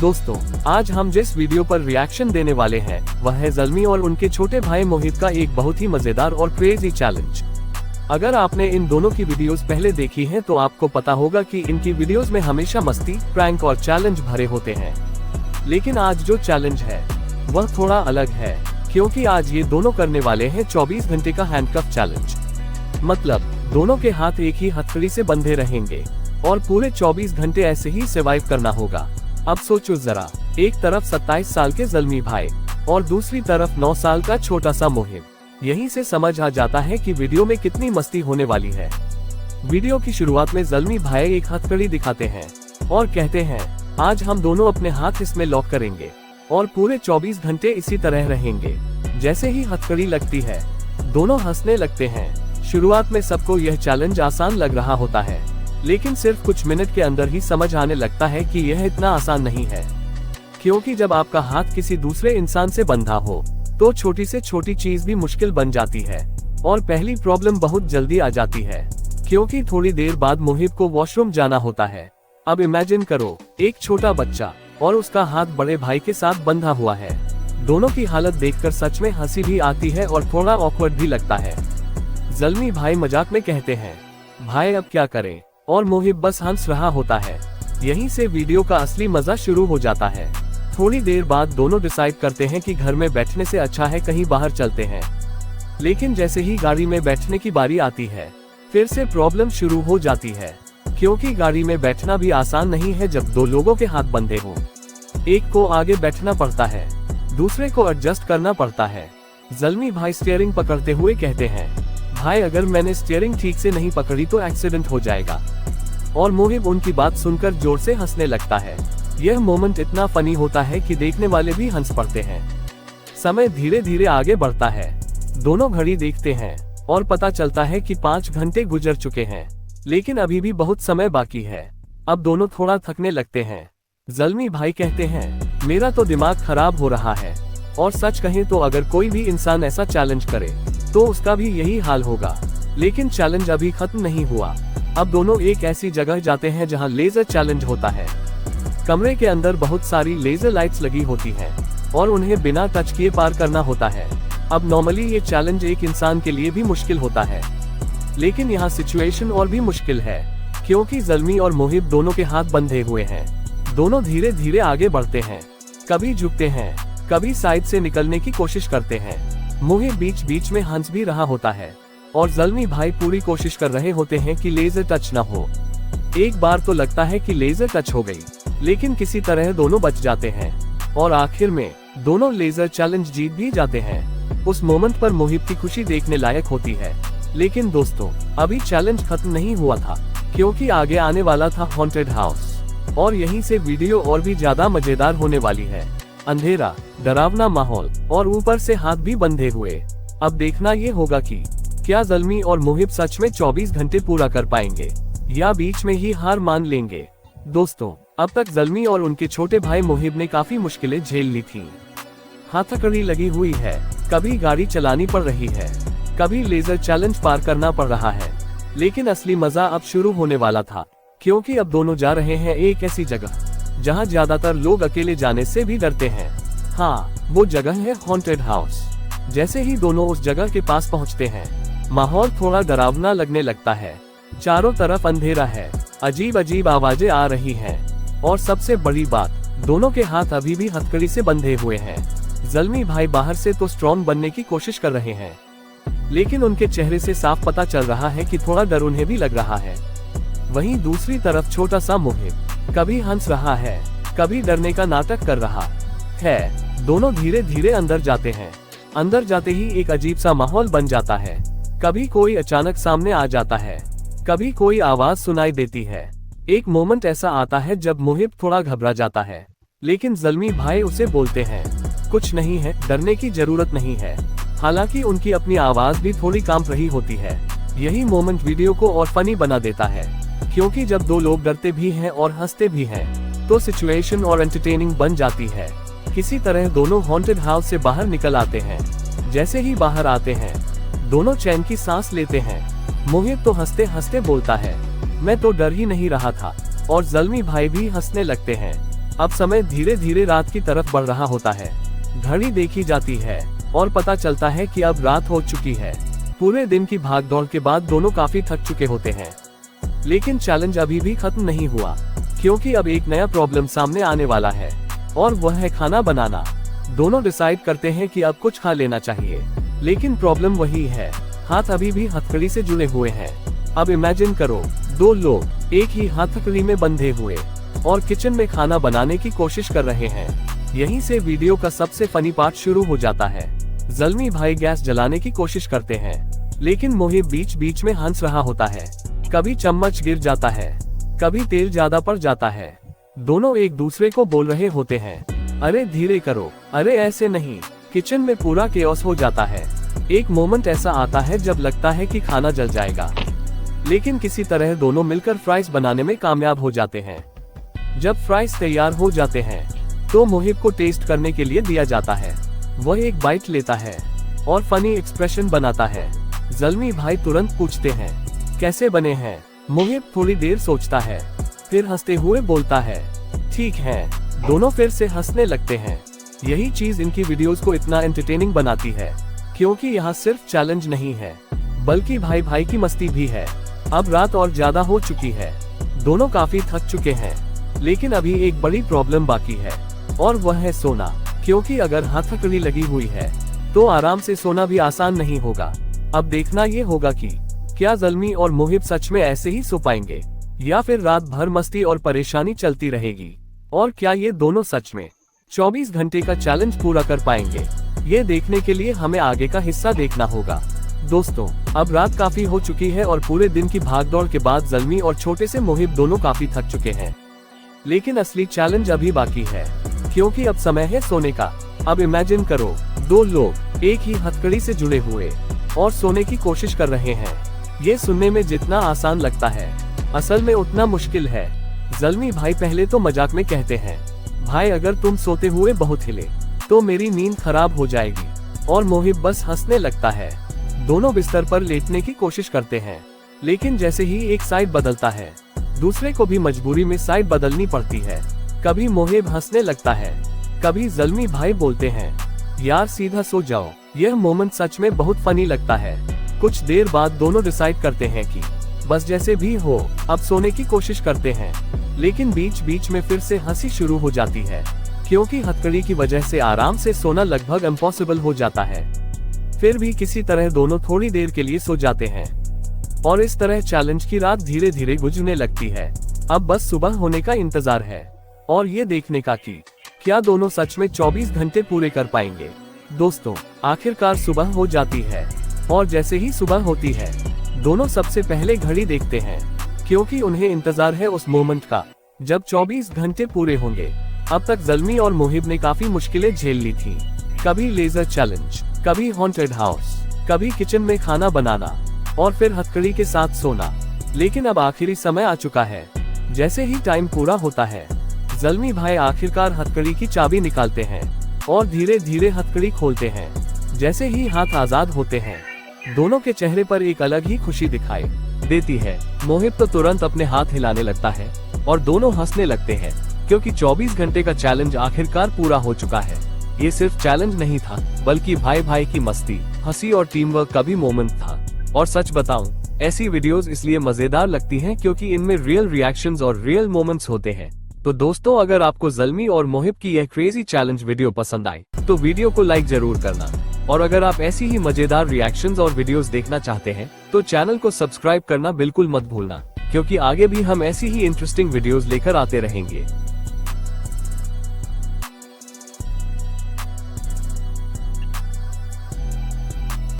दोस्तों, आज हम जिस वीडियो पर रिएक्शन देने वाले हैं वह है ज़ल्मी और उनके छोटे भाई मोहित का एक बहुत ही मजेदार और क्रेजी चैलेंज। अगर आपने इन दोनों की वीडियोस पहले देखी हैं तो आपको पता होगा कि इनकी वीडियोस में हमेशा मस्ती, प्रैंक और चैलेंज भरे होते हैं। लेकिन आज जो चैलेंज है वह थोड़ा अलग है, क्योंकि आज ये दोनों करने वाले हैं 24 घंटे का हैंडकफ चैलेंज। मतलब दोनों के हाथ एक ही हथकड़ी से बंधे रहेंगे और पूरे 24 घंटे ऐसे ही सर्वाइव करना होगा। अब सोचो जरा, एक तरफ 27 साल के ज़ल्मी भाई और दूसरी तरफ 9 साल का छोटा सा मोहित। यहीं से समझ आ जाता है कि वीडियो में कितनी मस्ती होने वाली है। वीडियो की शुरुआत में ज़ल्मी भाई एक हथकड़ी दिखाते हैं और कहते हैं, आज हम दोनों अपने हाथ इसमें लॉक करेंगे और पूरे 24 घंटे इसी तरह रहेंगे। जैसे ही हथकड़ी लगती है दोनों हंसने लगते हैं। शुरुआत में सबको यह चैलेंज आसान लग रहा होता है, लेकिन सिर्फ कुछ मिनट के अंदर ही समझ आने लगता है कि यह इतना आसान नहीं है। क्योंकि जब आपका हाथ किसी दूसरे इंसान से बंधा हो तो छोटी से छोटी चीज भी मुश्किल बन जाती है और पहली प्रॉब्लम बहुत जल्दी आ जाती है, क्योंकि थोड़ी देर बाद मोहित को वॉशरूम जाना होता है। अब इमेजिन करो, एक छोटा बच्चा और उसका हाथ बड़े भाई के साथ बंधा हुआ है। दोनों की हालत देखकर सच में हंसी भी आती है और थोड़ा ऑकवर्ड भी लगता है। ज़ल्मी भाई मजाक में कहते हैं, भाई अब क्या करें, और मोहित बस हंस रहा होता है। यहीं से वीडियो का असली मजा शुरू हो जाता है। थोड़ी देर बाद दोनों डिसाइड करते हैं कि घर में बैठने से अच्छा है कहीं बाहर चलते हैं। लेकिन जैसे ही गाड़ी में बैठने की बारी आती है फिर से प्रॉब्लम शुरू हो जाती है, क्योंकि गाड़ी में बैठना भी आसान नहीं है जब दो लोगों के हाथ बंधे हों। एक को आगे बैठना पड़ता है, दूसरे को एडजस्ट करना पड़ता है। ज़ल्मी भाई स्टीयरिंग पकड़ते हुए कहते हैं, भाई अगर मैंने स्टीयरिंग ठीक से नहीं पकड़ी तो एक्सीडेंट हो जाएगा। और मोहित उनकी बात सुनकर जोर से हंसने लगता है। यह मोमेंट इतना फनी होता है कि देखने वाले भी हंस पड़ते हैं। समय धीरे धीरे आगे बढ़ता है। दोनों घड़ी देखते हैं और पता चलता है कि 5 घंटे गुजर चुके हैं, लेकिन अभी भी बहुत समय बाकी है। अब दोनों थोड़ा थकने लगते हैं। ज़ल्मी भाई कहते हैं, मेरा तो दिमाग खराब हो रहा है, और सच कहें तो अगर कोई भी इंसान ऐसा चैलेंज करे तो उसका भी यही हाल होगा। लेकिन चैलेंज अभी खत्म नहीं हुआ। अब दोनों एक ऐसी जगह जाते हैं जहां लेजर चैलेंज होता है। कमरे के अंदर बहुत सारी लेजर लाइट्स लगी होती हैं और उन्हें बिना टच किए पार करना होता है। अब नॉर्मली ये चैलेंज एक इंसान के लिए भी मुश्किल होता है, लेकिन यहाँ सिचुएशन और भी मुश्किल है, क्योंकि ज़ल्मी और मोहित दोनों के हाथ बंधे हुए हैं। दोनों धीरे धीरे आगे बढ़ते हैं, कभी झुकते हैं, कभी साइड से निकलने की कोशिश करते हैं। मोहित बीच बीच में हंस भी रहा होता है और ज़ल्मी भाई पूरी कोशिश कर रहे होते हैं कि लेजर टच न हो। एक बार तो लगता है कि लेजर टच हो गई, लेकिन किसी तरह दोनों बच जाते हैं और आखिर में दोनों लेजर चैलेंज जीत भी जाते हैं। उस मोमेंट पर मोहित की खुशी देखने लायक होती है। लेकिन दोस्तों, अभी चैलेंज खत्म नहीं हुआ था, क्योंकि आगे आने वाला था हॉन्टेड हाउस, और यहीं से वीडियो और भी ज्यादा मजेदार होने वाली है। अंधेरा, डरावना माहौल और ऊपर से हाथ भी बंधे हुए। अब देखना ये होगा कि क्या ज़ल्मी और मोहित सच में 24 घंटे पूरा कर पाएंगे या बीच में ही हार मान लेंगे। दोस्तों, अब तक ज़ल्मी और उनके छोटे भाई मोहित ने काफी मुश्किलें झेल ली थी। हथकड़ी लगी हुई है, कभी गाड़ी चलानी पड़ रही है, कभी लेजर चैलेंज पार करना पड़ रहा है। लेकिन असली मजा अब शुरू होने वाला था, क्योंकि अब दोनों जा रहे हैं एक ऐसी जगह जहां ज्यादातर लोग अकेले जाने से भी डरते हैं। हाँ, वो जगह है हॉन्टेड हाउस। जैसे ही दोनों उस जगह के पास पहुंचते हैं माहौल थोड़ा डरावना लगने लगता है। चारों तरफ अंधेरा है, अजीब अजीब आवाजें आ रही हैं, और सबसे बड़ी बात, दोनों के हाथ अभी भी हथकड़ी से बंधे हुए हैं। ज़ल्मी भाई बाहर से तो स्ट्रॉन्ग बनने की कोशिश कर रहे हैं, लेकिन उनके चेहरे से साफ पता चल रहा है कि थोड़ा डर उन्हें भी लग रहा है। वहीं दूसरी तरफ छोटा सा मोहित कभी हंस रहा है, कभी डरने का नाटक कर रहा है। दोनों धीरे धीरे अंदर जाते हैं। अंदर जाते ही एक अजीब सा माहौल बन जाता है। कभी कोई अचानक सामने आ जाता है, कभी कोई आवाज सुनाई देती है। एक मोमेंट ऐसा आता है जब मोहित थोड़ा घबरा जाता है, लेकिन ज़ल्मी भाई उसे बोलते हैं, कुछ नहीं है, डरने की जरूरत नहीं है। हालांकि उनकी अपनी आवाज भी थोड़ी कांप रही होती है। यही मोमेंट वीडियो को और फनी बना देता है, क्योंकि जब दो लोग डरते भी हैं और हंसते भी हैं तो सिचुएशन और एंटरटेनिंग बन जाती है। किसी तरह दोनों हॉन्टेड हाउस से बाहर निकल आते हैं। जैसे ही बाहर आते हैं दोनों चैन की सांस लेते हैं। मोहित तो हंसते हंसते बोलता है, मैं तो डर ही नहीं रहा था, और ज़ल्मी भाई भी हंसने लगते हैं। अब समय धीरे धीरे रात की तरफ बढ़ रहा होता है। घड़ी देखी जाती है और पता चलता है कि अब रात हो चुकी है। पूरे दिन की भागदौड़ के बाद दोनों काफी थक चुके होते हैं, लेकिन चैलेंज अभी भी खत्म नहीं हुआ, क्योंकि अब एक नया प्रॉब्लम सामने आने वाला है और वह है खाना बनाना। दोनों डिसाइड करते हैं कि अब कुछ खा लेना चाहिए, लेकिन प्रॉब्लम वही है, हाथ अभी भी हथकड़ी से जुड़े हुए हैं। अब इमेजिन करो, दो लोग एक ही हथकड़ी में बंधे हुए और किचन में खाना बनाने की कोशिश कर रहे हैं। यहीं से वीडियो का सबसे फनी पार्ट शुरू हो जाता है। ज़ल्मी भाई गैस जलाने की कोशिश करते हैं, लेकिन मोहिब बीच बीच में हंस रहा होता है। कभी चम्मच गिर जाता है, कभी तेल ज्यादा पड़ जाता है। दोनों एक दूसरे को बोल रहे होते हैं, अरे धीरे करो, अरे ऐसे नहीं। किचन में पूरा केओस हो जाता है। एक मोमेंट ऐसा आता है जब लगता है कि खाना जल जाएगा, लेकिन किसी तरह दोनों मिलकर फ्राइज बनाने में कामयाब हो जाते हैं। जब फ्राइज तैयार हो जाते हैं तो मोहिब को टेस्ट करने के लिए दिया जाता है। वह एक बाइट लेता है और फनी एक्सप्रेशन बनाता है। ज़ल्मी भाई तुरंत पूछते हैं, कैसे बने हैं? मोहिब थोड़ी देर सोचता है, फिर हंसते हुए बोलता है, ठीक है। दोनों फिर से हंसने लगते हैं। यही चीज इनकी वीडियोस को इतना एंटरटेनिंग बनाती है, क्योंकि यहाँ सिर्फ चैलेंज नहीं है, बल्कि भाई भाई की मस्ती भी है। अब रात और ज्यादा हो चुकी है, दोनों काफी थक चुके हैं, लेकिन अभी एक बड़ी प्रॉब्लम बाकी है और वह है सोना, क्योंकि अगर हथकड़ी लगी हुई है तो आराम से सोना भी आसान नहीं होगा। अब देखना ये होगा कि क्या ज़ल्मी और मोहिब सच में ऐसे ही सो पाएंगे या फिर रात भर मस्ती और परेशानी चलती रहेगी, और क्या ये दोनों सच में 24 घंटे का चैलेंज पूरा कर पाएंगे। ये देखने के लिए हमें आगे का हिस्सा देखना होगा। दोस्तों, अब रात काफी हो चुकी है और पूरे दिन की भागदौड़ के बाद ज़ल्मी और छोटे से मोहिब दोनों काफी थक चुके हैं, लेकिन असली चैलेंज अभी बाकी है, क्योंकि अब समय है सोने का। अब इमेजिन करो, दो लोग एक ही हथकड़ी से जुड़े हुए और सोने की कोशिश कर रहे हैं। ये सुनने में जितना आसान लगता है, असल में उतना मुश्किल है। ज़ल्मी भाई पहले तो मजाक में कहते हैं, भाई अगर तुम सोते हुए बहुत हिले तो मेरी नींद खराब हो जाएगी, और मोहिब बस हंसने लगता है। दोनों बिस्तर पर लेटने की कोशिश करते हैं, लेकिन जैसे ही एक साइड बदलता है, दूसरे को भी मजबूरी में साइड बदलनी पड़ती है। कभी मोहिब हंसने लगता है, कभी ज़ल्मी भाई बोलते हैं, यार सीधा सो जाओ। यह मोमेंट सच में बहुत फनी लगता है। कुछ देर बाद दोनों डिसाइड करते हैं कि बस जैसे भी हो अब सोने की कोशिश करते हैं, लेकिन बीच बीच में फिर से हंसी शुरू हो जाती है, क्योंकि हथकड़ी की वजह से आराम से सोना लगभग इम्पॉसिबल हो जाता है। फिर भी किसी तरह दोनों थोड़ी देर के लिए सो जाते हैं और इस तरह चैलेंज की रात धीरे धीरे गुजरने लगती है। अब बस सुबह होने का इंतजार है और ये देखने का कि क्या दोनों सच में 24 घंटे पूरे कर पाएंगे। दोस्तों, आखिरकार सुबह हो जाती है और जैसे ही सुबह होती है, दोनों सबसे पहले घड़ी देखते हैं, क्योंकि उन्हें इंतजार है उस मोमेंट का जब 24 घंटे पूरे होंगे। अब तक ज़ल्मी और मोहिब ने काफी मुश्किलें झेल ली थी, कभी लेजर चैलेंज, कभी हॉन्टेड हाउस, कभी किचन में खाना बनाना और फिर हथकड़ी के साथ सोना। लेकिन अब आखिरी समय आ चुका है। जैसे ही टाइम पूरा होता है, ज़ल्मी भाई आखिरकार हथकड़ी की चाबी निकालते हैं और धीरे धीरे हथकड़ी खोलते हैं। जैसे ही हाथ आजाद होते हैं, दोनों के चेहरे पर एक अलग ही खुशी दिखाई देती है। मोहिब तो तुरंत अपने हाथ हिलाने लगता है और दोनों हंसने लगते हैं, क्योंकि 24 घंटे का चैलेंज आखिरकार पूरा हो चुका है। ये सिर्फ चैलेंज नहीं था, बल्कि भाई भाई की मस्ती, हंसी और टीम वर्क का भी मोमेंट था। और सच बताऊं, ऐसी वीडियोस इसलिए मजेदार लगती हैं क्योंकि इनमें रियल रिएक्शंस और रियल मोमेंट्स होते हैं। तो दोस्तों, अगर आपको ज़ल्मी और मोहिब की यह क्रेजी चैलेंज वीडियो पसंद आई तो वीडियो को लाइक जरूर करना, और अगर आप ऐसी ही मजेदार रिएक्शंस और वीडियोस देखना चाहते हैं तो चैनल को सब्सक्राइब करना बिल्कुल मत भूलना, क्योंकि आगे भी हम ऐसी ही इंटरेस्टिंग वीडियोस लेकर आते रहेंगे।